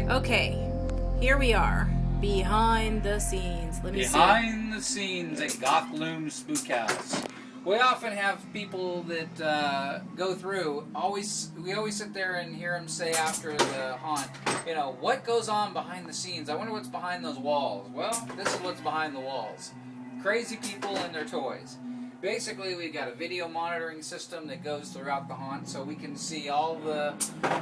Okay, here we are, behind the scenes. Let me see. Behind the scenes at Goth Glooms Spookhouse. We often have people that go through. We always sit there and hear them say after the haunt, you know, what goes on behind the scenes? I wonder what's behind those walls. Well, this is what's behind the walls. Crazy people and their toys. Basically, we've got a video monitoring system that goes throughout the haunt, so we can see all the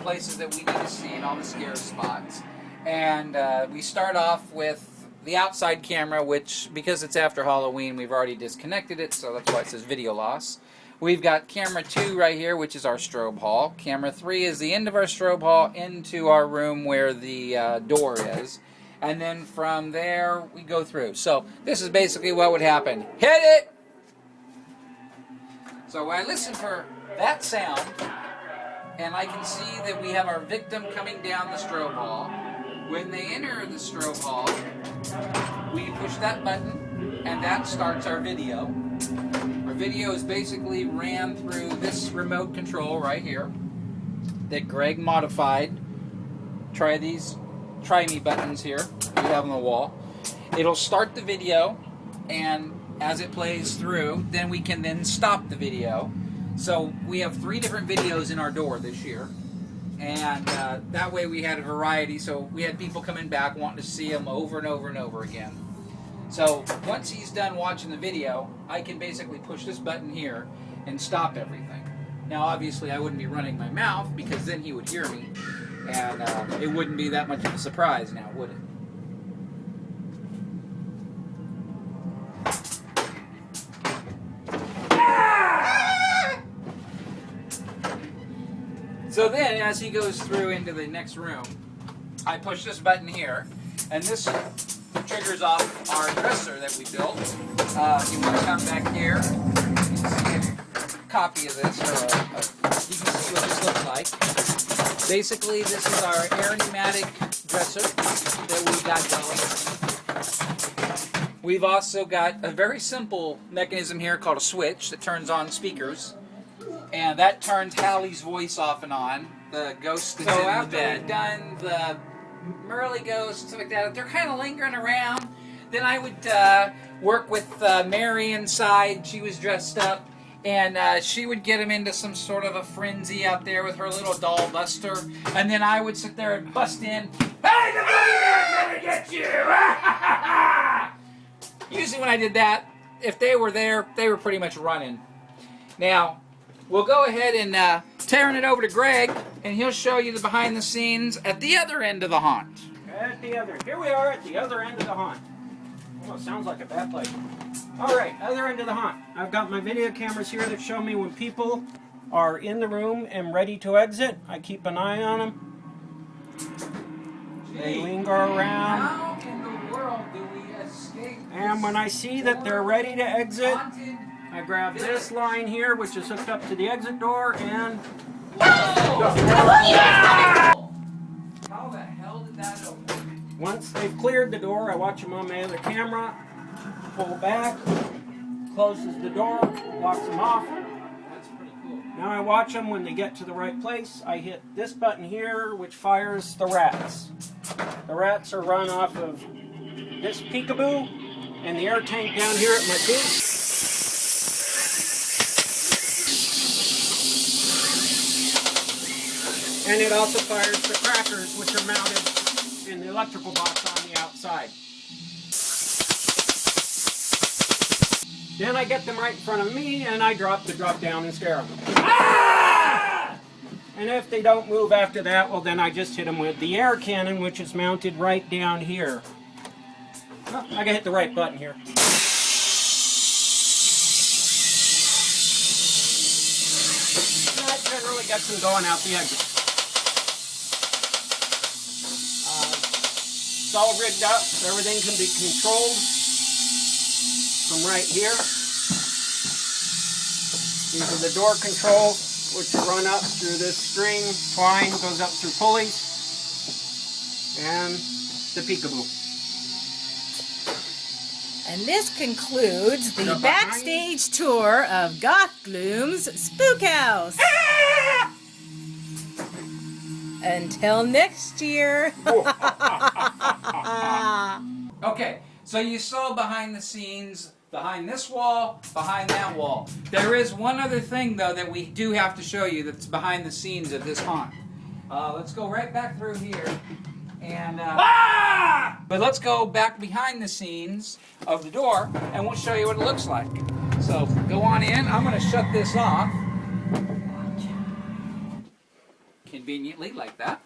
places that we need to see and all the scare spots. And we start off with the outside camera, which, because it's after Halloween, we've already disconnected it, so that's why it says video loss. We've got camera 2 right here, which is our strobe hall. Camera 3 is the end of our strobe hall into our room where the door is. And then from there, we go through. So this is basically what would happen. Hit it! So I listen for that sound, and I can see that we have our victim coming down the strobe hall. When they enter the strobe hall, we push that button, and that starts our video. Our video is basically ran through this remote control right here that Greg modified. Try me buttons here we have on the wall. It'll start the video, and as it plays through, then we can then stop the video. So we have 3 different videos in our door this year. And that way we had a variety, so we had people coming back wanting to see them over and over and over again. So once he's done watching the video, I can basically push this button here and stop everything. Now obviously I wouldn't be running my mouth because then he would hear me, and it wouldn't be that much of a surprise now, would it? So then, as he goes through into the next room, I push this button here, and this triggers off our dresser that we built. You want to come back here, you can see a copy of this, or you can see what this looks like. Basically, this is our air pneumatic dresser that we got going. We've also got a very simple mechanism here called a switch that turns on speakers. And that turns Hallie's voice off and on, the ghost that's in the bed. So after we've done the Merle ghost and stuff like that, if they're kind of lingering around, then I would work with Mary inside. She was dressed up, and she would get him into some sort of a frenzy out there with her little doll Buster. And then I would sit there and bust in, "Hey, the boogeyman's gonna get you!" Usually when I did that, if they were there, they were pretty much running. Now, we'll go ahead and turn it over to Greg, and he'll show you the behind the scenes at the other end of the haunt. Here we are at the other end of the haunt. Oh, it sounds like a bad place. All right, other end of the haunt. I've got my video cameras here that show me when people are in the room and ready to exit. I keep an eye on them. They linger around. How in the world do we escape? And when I see that they're ready to exit, I grab this line here, which is hooked up to the exit door, and... How the hell did that open? Once they've cleared the door, I watch them on my other camera, pull back, closes the door, locks them off. That's pretty cool. Now I watch them when they get to the right place. I hit this button here, which fires the rats. The rats are run off of this peekaboo and the air tank down here at my boot. And it also fires the crackers, which are mounted in the electrical box on the outside. Then I get them right in front of me, and I drop down and scare them. Ah! And if they don't move after that, well, then I just hit them with the air cannon, which is mounted right down here. Oh, I gotta hit the right button here. That generally gets them going out the exit. It's all rigged up so everything can be controlled from right here. These are the door controls, which run up through this string, twine, goes up through pulleys, and the peekaboo. And this concludes the backstage tour of Goth Glooms Spookhouse. Until next year. Okay, so you saw behind the scenes, behind this wall, behind that wall. There is one other thing, though, that we do have to show you that's behind the scenes of this haunt. Let's go right back through here. And but let's go back behind the scenes of the door, and we'll show you what it looks like. So go on in. I'm going to shut this off. Conveniently, like that.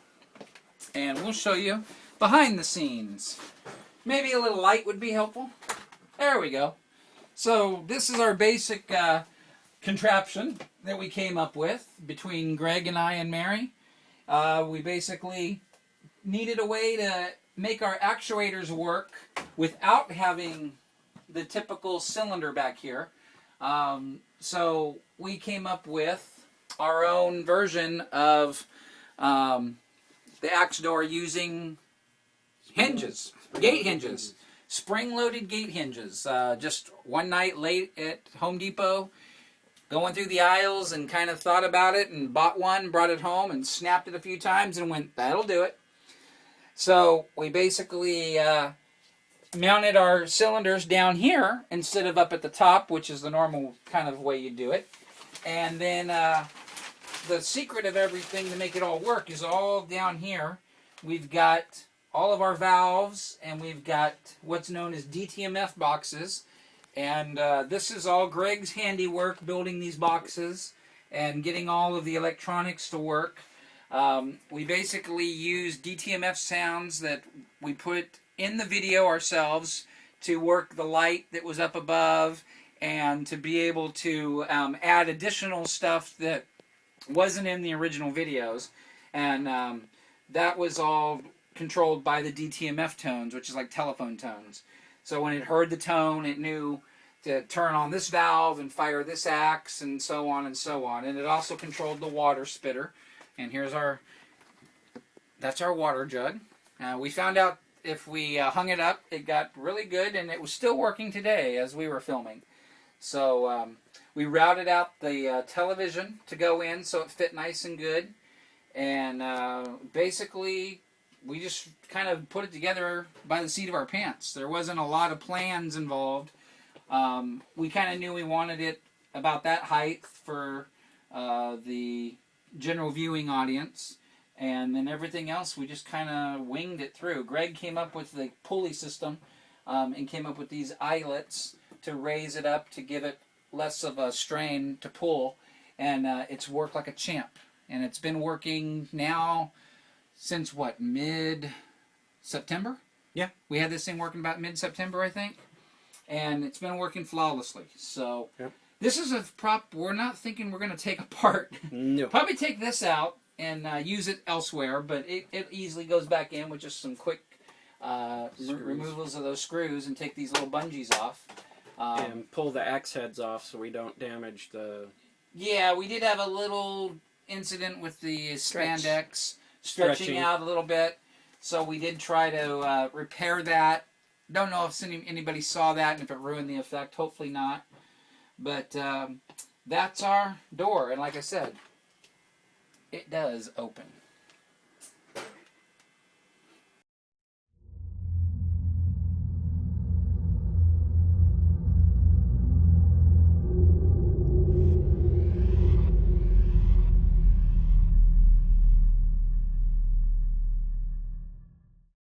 And we'll show you behind the scenes. Maybe a little light would be helpful. There we go. So this is our basic contraption that we came up with between Greg and I and Mary. We basically needed a way to make our actuators work without having the typical cylinder back here. So we came up with our own version of the axe door using hinges, gate hinges, spring-loaded gate hinges. Just one night late at Home Depot, going through the aisles and kind of thought about it and bought one, brought it home and snapped it a few times and went, that'll do it. So we basically mounted our cylinders down here instead of up at the top, which is the normal kind of way you do it. And then the secret of everything to make it all work is all down here. We've got all of our valves, and we've got what's known as DTMF boxes. And this is all Greg's handiwork, building these boxes and getting all of the electronics to work. We basically use DTMF sounds that we put in the video ourselves to work the light that was up above and to be able to add additional stuff that wasn't in the original videos. And that was all controlled by the DTMF tones, which is like telephone tones. So when it heard the tone, it knew to turn on this valve and fire this axe and so on and so on. And it also controlled the water spitter. And here's that's our water jug. We found out if we hung it up, it got really good, and it was still working today as we were filming. So we routed out the television to go in so it fit nice and good. And basically, we just kind of put it together by the seat of our pants. There wasn't a lot of plans involved. We kind of knew we wanted it about that height for the general viewing audience, and then everything else we just kind of winged it through. Greg came up with the pulley system and came up with these eyelets to raise it up to give it less of a strain to pull, and it's worked like a champ. And it's been working now since what, mid-September? Yeah. We had this thing working about mid-September, I think, and it's been working flawlessly. So yep. This is a prop we're not thinking we're going to take apart. No. Probably take this out and use it elsewhere, but it easily goes back in with just some quick removals of those screws and take these little bungees off. And pull the axe heads off so we don't damage the... Yeah, we did have a little incident with the spandex stretching out a little bit, so we did try to repair that. Don't know if anybody saw that and if it ruined the effect. Hopefully not. But that's our door, and like I said, it does open.